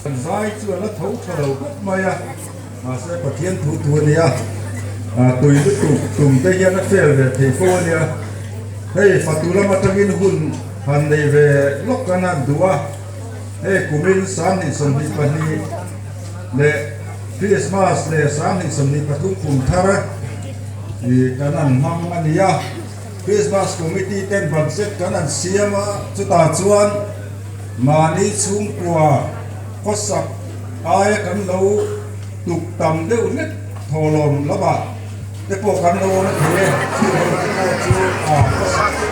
Zai chưa nó thấu cho đầu cất mây mà sẽ có thiên thủ thua đi tùy cái tùm tây nhiên nó phê về thành phố đi hey phát tu lama trangin hun han này về lốc cái nan đua hey kumin sáng thì sầm đi phần đi lệ Christmas lệ sáng thì sầm đi phát tu cùng thara thì cái nan mang anh đi Christmas committee ten bằng set cái nan siam chú ta chuan mà đi xuống qua có sập ai cần lâu tục tầm đều nhất thò lòm lá bạc để bộ cần lâu nó thế chưa có sập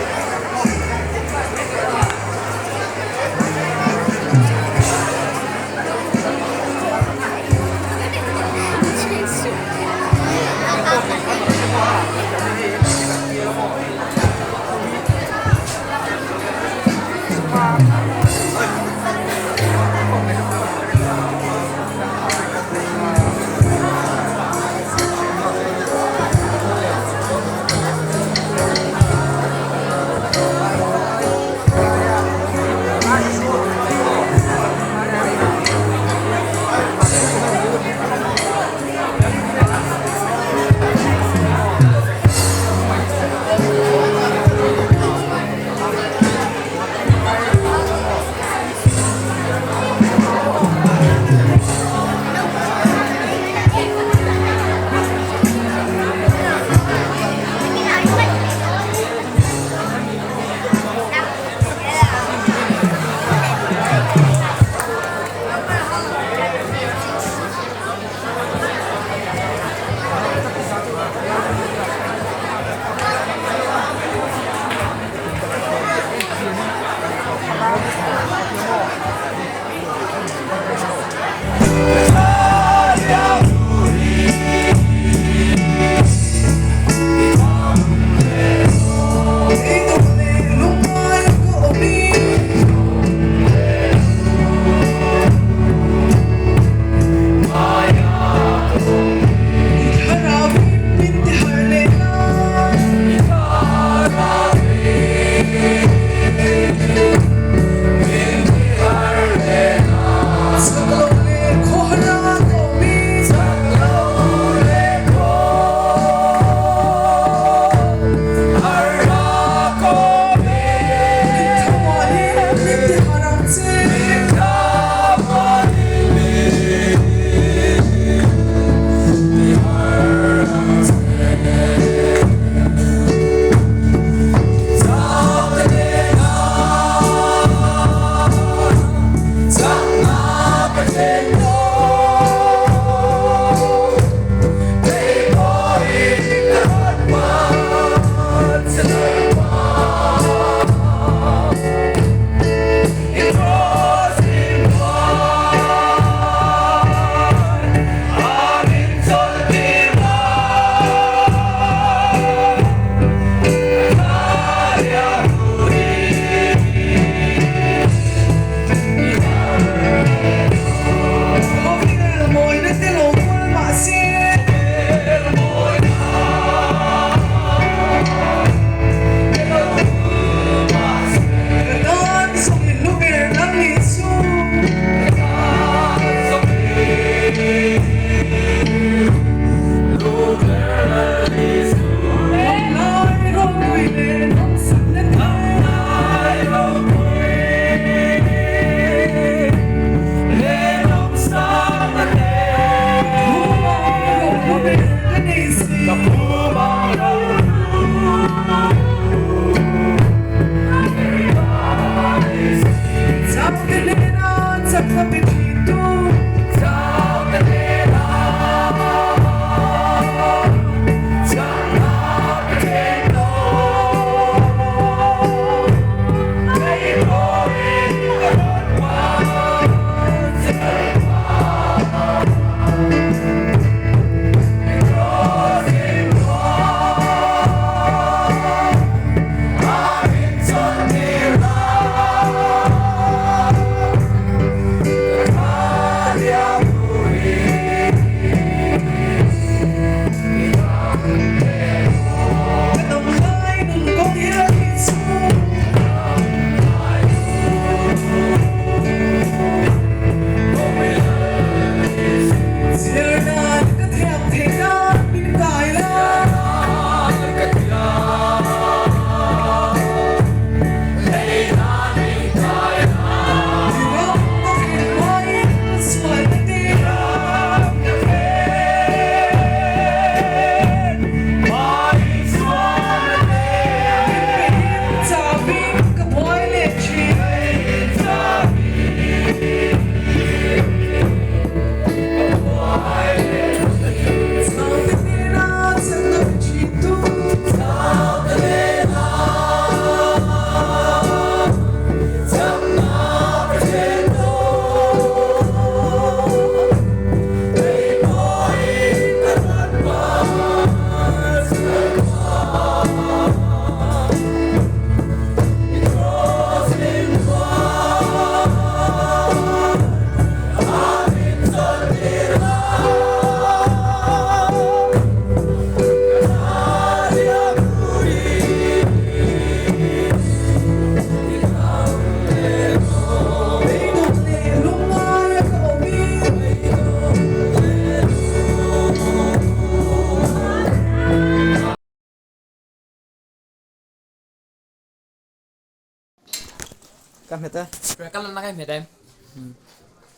cam hết á rồi cắt lên nó cái mệt em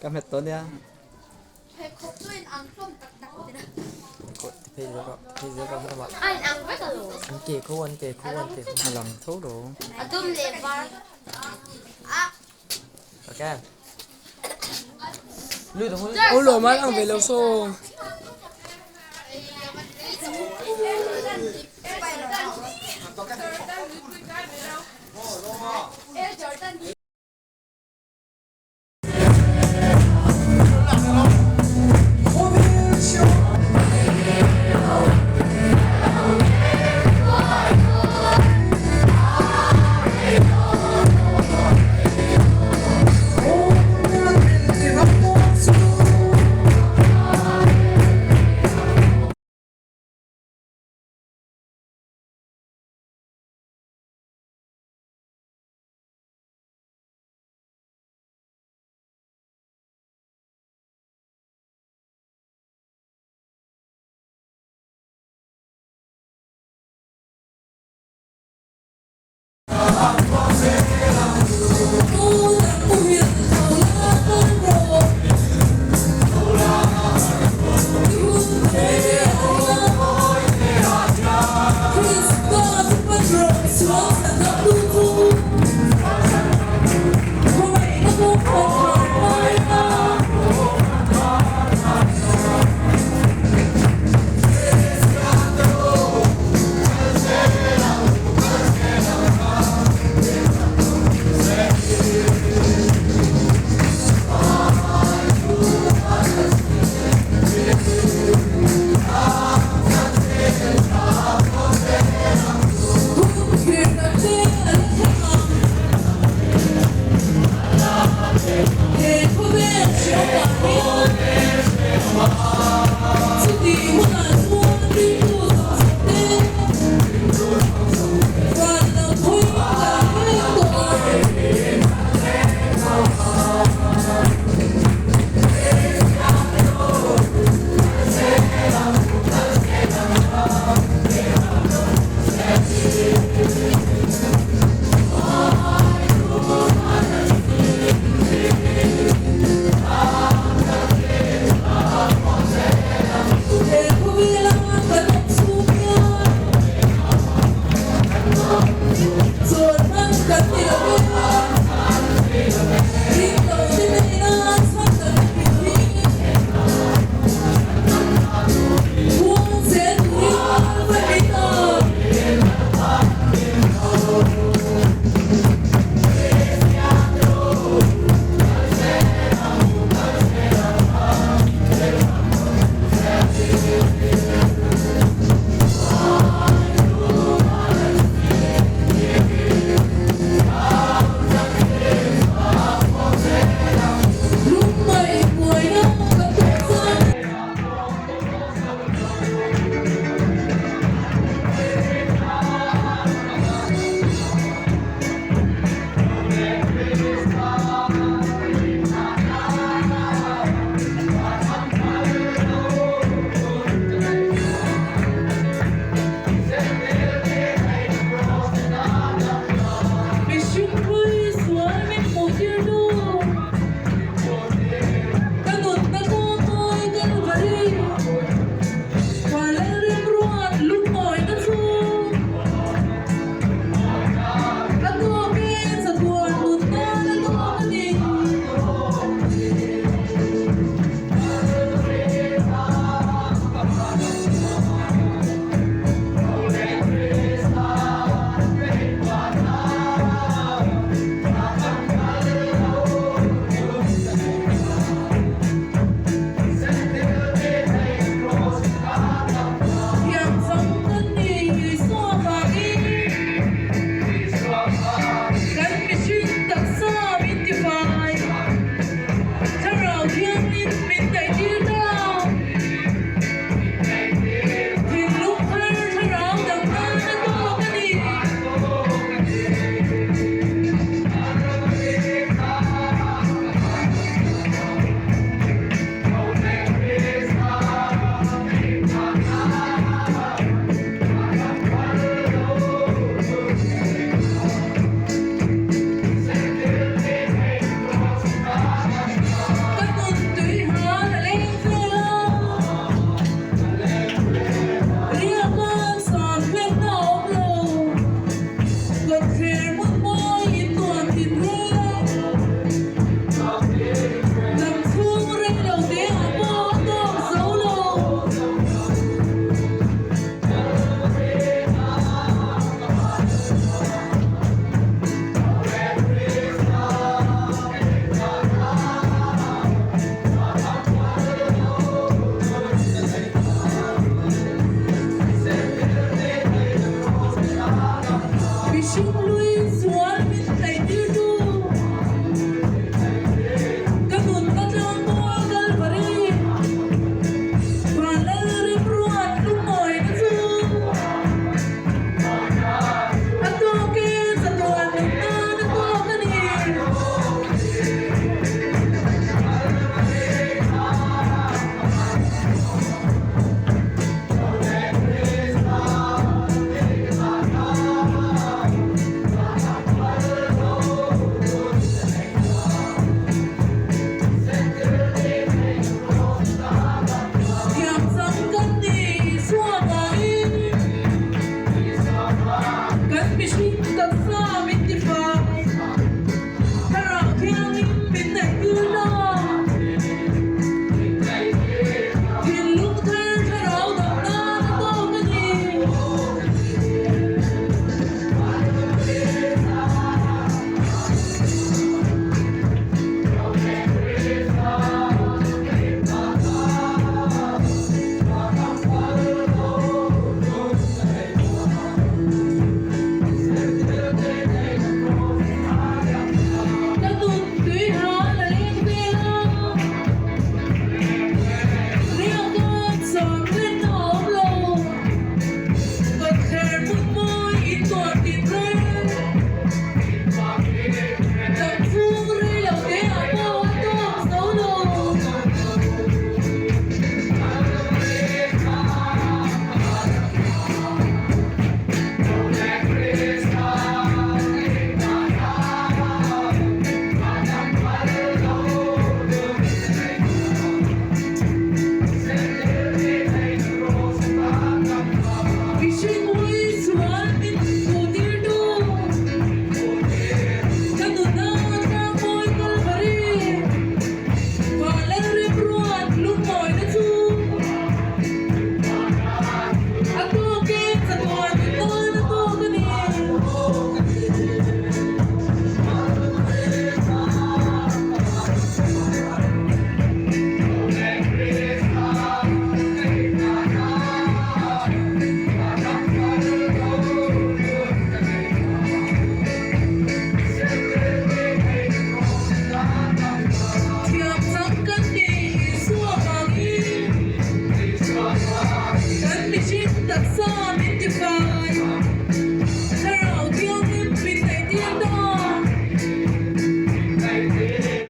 cam hết tốt đi á 배 컵도인 안 좀 딱딱거리나? thì giờ có mấy bạn 아니 안 그래도 anh kể mà làm thấu đồ 좀 내봐. 아, ok lưu đồng hồ Ôi lửa mà đang về lâu xô. มุนมอยอินกอดติดร้อย